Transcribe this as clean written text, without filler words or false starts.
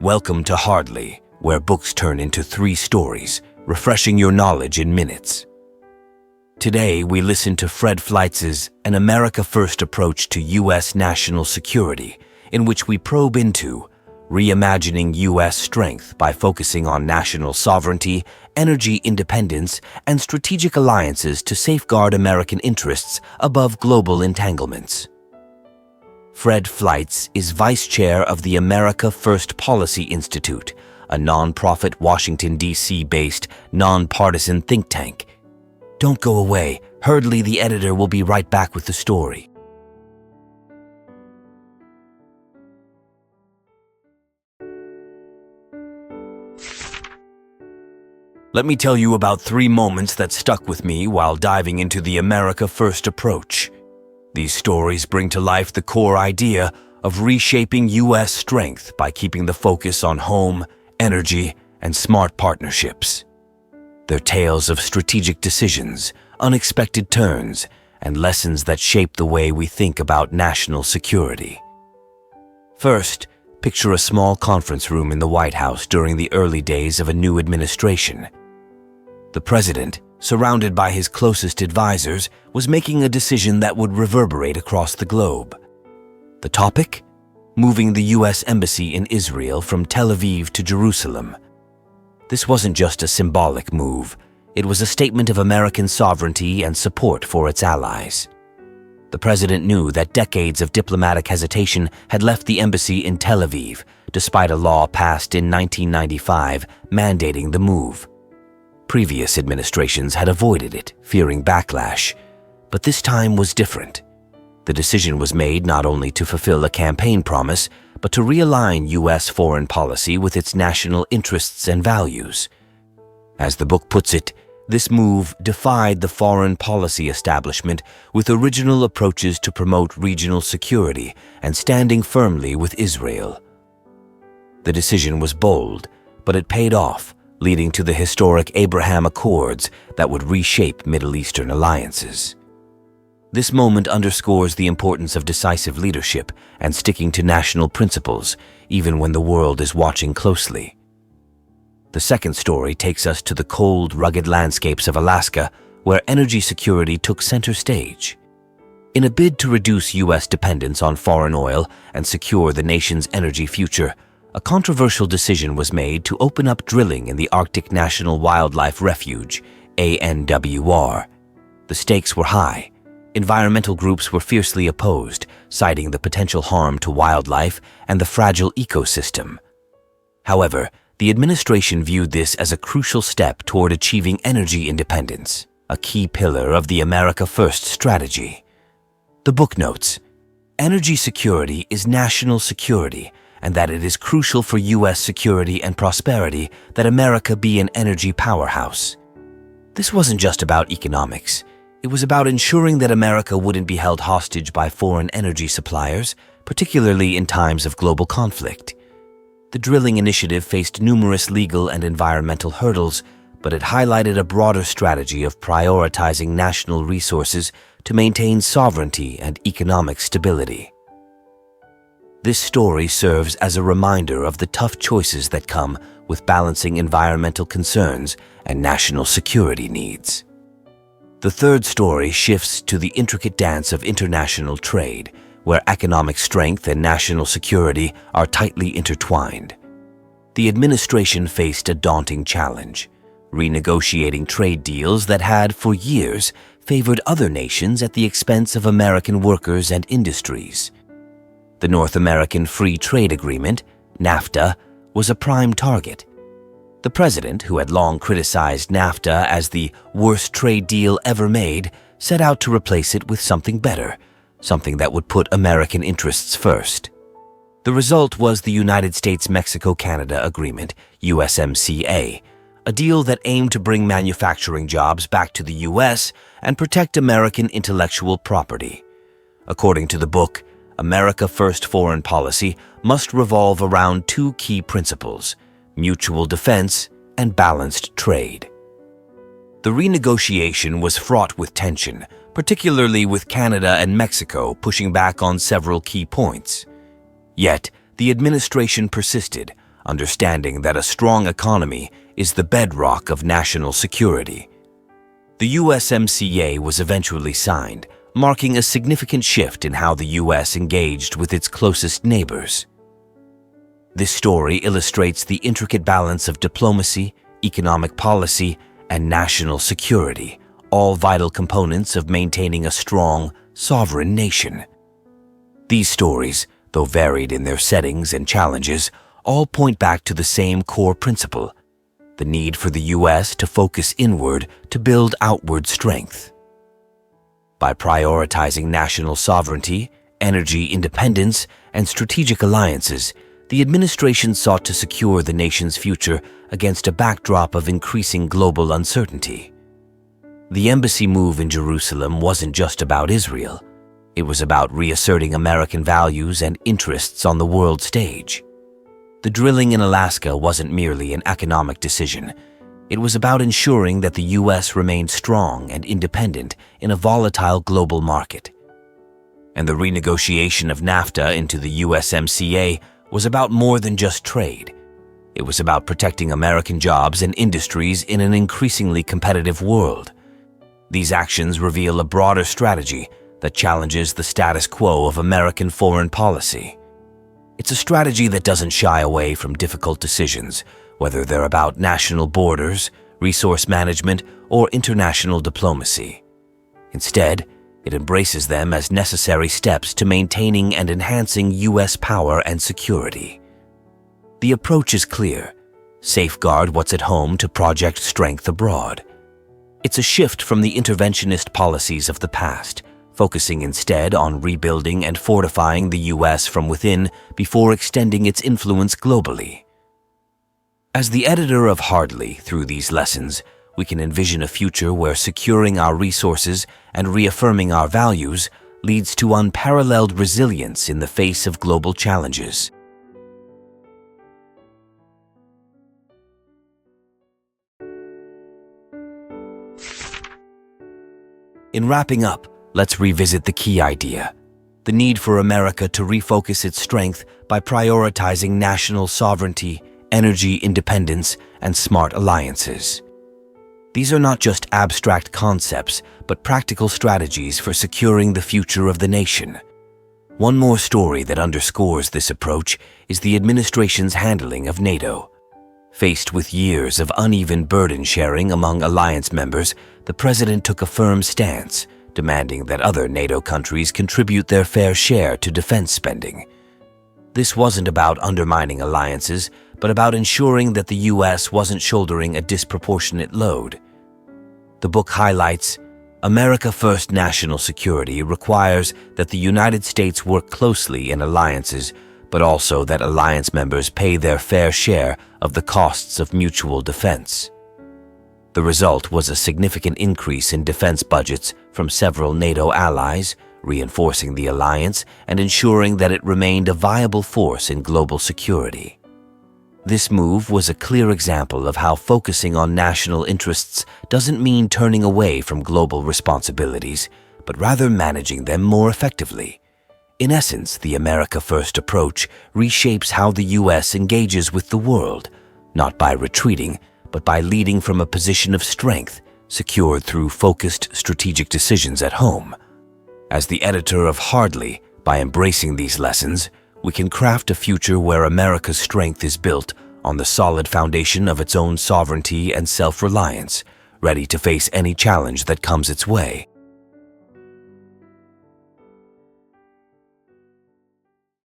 Welcome to Hardly, where books turn into 3 stories, refreshing your knowledge in minutes. Today, we listen to Fred Fleitz's An America First Approach to U.S. National Security, in which we probe into reimagining U.S. strength by focusing on national sovereignty, energy independence, and strategic alliances to safeguard American interests above global entanglements. Fred Fleitz is Vice Chair of the America First Policy Institute, a nonprofit Washington, D.C.-based, nonpartisan think tank. Don't go away. Hardly, the editor, will be right back with the story. Let me tell you about 3 moments that stuck with me while diving into the America First approach. These stories bring to life the core idea of reshaping U.S. strength by keeping the focus on home, energy, and smart partnerships. They're tales of strategic decisions, unexpected turns, and lessons that shape the way we think about national security. First, picture a small conference room in the White House during the early days of a new administration. The president, surrounded by his closest advisors, was making a decision that would reverberate across the globe. The topic? Moving the U.S. Embassy in Israel from Tel Aviv to Jerusalem. This wasn't just a symbolic move. It was a statement of American sovereignty and support for its allies. The president knew that decades of diplomatic hesitation had left the embassy in Tel Aviv, despite a law passed in 1995 mandating the move. Previous administrations had avoided it, fearing backlash, but this time was different. The decision was made not only to fulfill a campaign promise, but to realign U.S. foreign policy with its national interests and values. As the book puts it, this move defied the foreign policy establishment with original approaches to promote regional security and standing firmly with Israel. The decision was bold, but it paid off, leading to the historic Abraham Accords that would reshape Middle Eastern alliances. This moment underscores the importance of decisive leadership and sticking to national principles, even when the world is watching closely. The second story takes us to the cold, rugged landscapes of Alaska, where energy security took center stage. In a bid to reduce U.S. dependence on foreign oil and secure the nation's energy future, a controversial decision was made to open up drilling in the Arctic National Wildlife Refuge, ANWR. The stakes were high. Environmental groups were fiercely opposed, citing the potential harm to wildlife and the fragile ecosystem. However, the administration viewed this as a crucial step toward achieving energy independence, a key pillar of the America First strategy. The book notes, energy security is national security, and that it is crucial for U.S. security and prosperity that America be an energy powerhouse. This wasn't just about economics. It was about ensuring that America wouldn't be held hostage by foreign energy suppliers, particularly in times of global conflict. The drilling initiative faced numerous legal and environmental hurdles, but it highlighted a broader strategy of prioritizing national resources to maintain sovereignty and economic stability. This story serves as a reminder of the tough choices that come with balancing environmental concerns and national security needs. The third story shifts to the intricate dance of international trade, where economic strength and national security are tightly intertwined. The administration faced a daunting challenge, renegotiating trade deals that had, for years, favored other nations at the expense of American workers and industries. The North American Free Trade Agreement, NAFTA, was a prime target. The president, who had long criticized NAFTA as the worst trade deal ever made, set out to replace it with something better, something that would put American interests first. The result was the United States-Mexico-Canada Agreement, USMCA, a deal that aimed to bring manufacturing jobs back to the U.S. and protect American intellectual property. According to the book, America First foreign policy must revolve around 2 key principles: mutual defense and balanced trade. The renegotiation was fraught with tension, particularly with Canada and Mexico pushing back on several key points. Yet, the administration persisted, understanding that a strong economy is the bedrock of national security. The USMCA was eventually signed, marking a significant shift in how the U.S. engaged with its closest neighbors. This story illustrates the intricate balance of diplomacy, economic policy, and national security, all vital components of maintaining a strong, sovereign nation. These stories, though varied in their settings and challenges, all point back to the same core principle: the need for the U.S. to focus inward to build outward strength. By prioritizing national sovereignty, energy independence, and strategic alliances, the administration sought to secure the nation's future against a backdrop of increasing global uncertainty. The embassy move in Jerusalem wasn't just about Israel. It was about reasserting American values and interests on the world stage. The drilling in Alaska wasn't merely an economic decision. It was about ensuring that the U.S. remained strong and independent in a volatile global market. And the renegotiation of NAFTA into the USMCA was about more than just trade. It was about protecting American jobs and industries in an increasingly competitive world. These actions reveal a broader strategy that challenges the status quo of American foreign policy. It's a strategy that doesn't shy away from difficult decisions, whether they're about national borders, resource management, or international diplomacy. Instead, it embraces them as necessary steps to maintaining and enhancing U.S. power and security. The approach is clear: safeguard what's at home to project strength abroad. It's a shift from the interventionist policies of the past, focusing instead on rebuilding and fortifying the U.S. from within before extending its influence globally. As the editor of Hardly, through these lessons, we can envision a future where securing our resources and reaffirming our values leads to unparalleled resilience in the face of global challenges. In wrapping up, let's revisit the key idea: the need for America to refocus its strength by prioritizing national sovereignty, energy independence, and smart alliances. These are not just abstract concepts, but practical strategies for securing the future of the nation. One more story that underscores this approach is the administration's handling of NATO. Faced with years of uneven burden sharing among alliance members, the president took a firm stance, demanding that other NATO countries contribute their fair share to defense spending. This wasn't about undermining alliances, but about ensuring that the U.S. wasn't shouldering a disproportionate load. The book highlights, America First national security requires that the United States work closely in alliances, but also that alliance members pay their fair share of the costs of mutual defense. The result was a significant increase in defense budgets from several NATO allies, reinforcing the alliance and ensuring that it remained a viable force in global security. This move was a clear example of how focusing on national interests doesn't mean turning away from global responsibilities, but rather managing them more effectively. In essence, the America First approach reshapes how the U.S. engages with the world, not by retreating, but by leading from a position of strength, secured through focused strategic decisions at home. As the editor of Hardly, by embracing these lessons, we can craft a future where America's strength is built on the solid foundation of its own sovereignty and self-reliance, ready to face any challenge that comes its way.